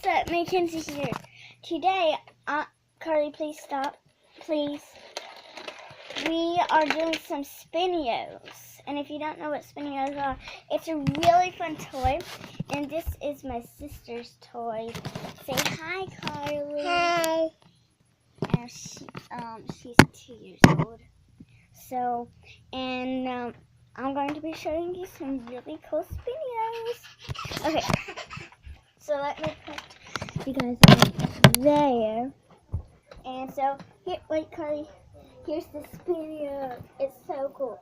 up? Mackenzie here. Today, Karlie, please stop. Please. We are doing some Spinnyos. And if you don't know what Spinnyos are, it's a really fun toy. And this is my sister's toy. Say hi, Karlie. Hi. And she's 2 years old. So, and I'm going to be showing you some really cool Spinnyos. Okay. So let me put you guys right there. And so, here, wait, Karlie. Here's the Spinnyos. It's so cool.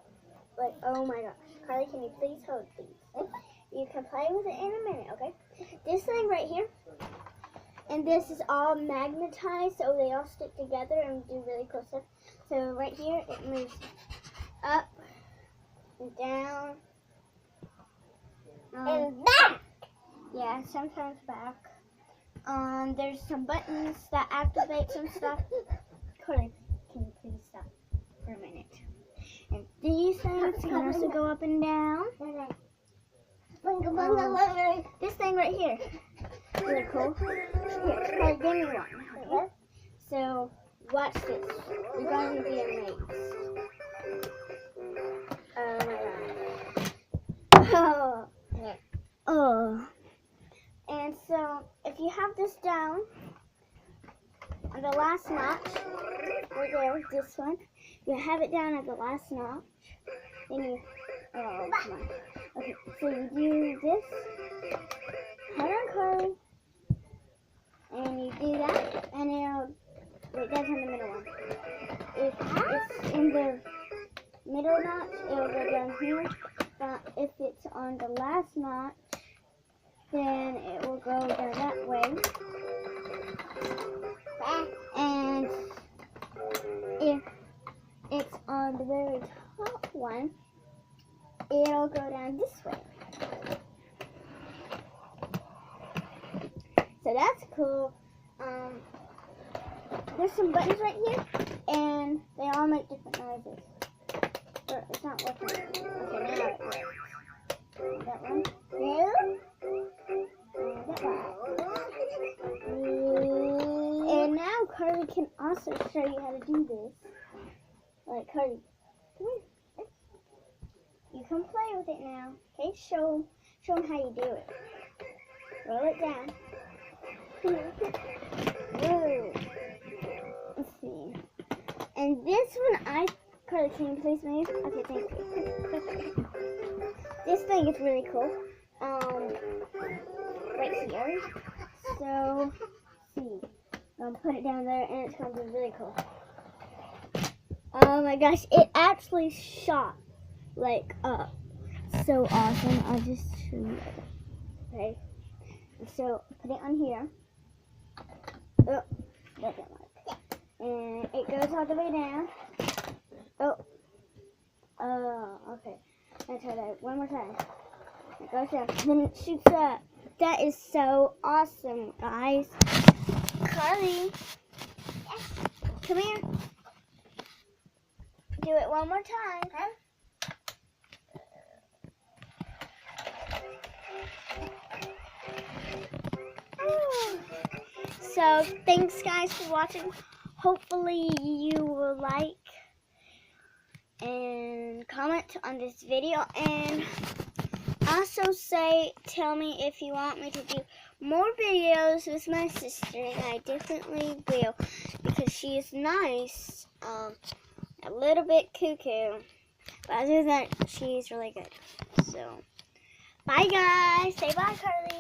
Like, oh my gosh. Karlie, can you please hold these? You can play with it in a minute, okay? This thing right here, and this is all magnetized, so they all stick together and do really cool stuff. So right here, it moves up and down. And back. Yeah, sometimes back. There's some buttons that activate some stuff. Karlie, can you please stop for a minute? And these things can also go up and down. This thing right here, really cool. Here, Karlie, give me one. Okay? So, watch this. You're going to be amazed. Oh my god. Oh. And so, if you have this down on the last notch, right there, this one, you have it down at the last notch, then you, oh, come on. Okay, so you do this, hold on, Karlie, and you do that, and it'll, wait, that's on the middle one. If it's in the middle notch, it'll go down here, but if it's on the last notch, then it will go down that way. And if it's on the very top one, it'll go down this way. So that's cool. There's some buttons right here, and they all make different noises. Or it's not working. Okay, now it works. That one. And now Karlie can also show you how to do this. Like, Karlie, come here. You can play with it now. Okay, show them how you do it. Roll it down. Whoa. Let's see. And this one, Karlie, can you please move? Okay, thank you. This thing is really cool. Right here. So, see. Put it down there, and it's going to be really cool. Oh my gosh, it actually shot like up. So awesome. I'll just show you. Okay. So put it on here. Oh, that didn't work. And it goes all the way down. Oh, okay. Let's try that one more time. It goes down, then it shoots up. That is so awesome, guys. Karlie, come here. Do it one more time. Huh? So, thanks guys for watching. Hopefully you will like and comment on this video, and also tell me if you want me to do more videos with my sister, and I definitely will, because she is nice, a little bit cuckoo, but other than that, she's really good. So, bye guys. Say bye, Karlie.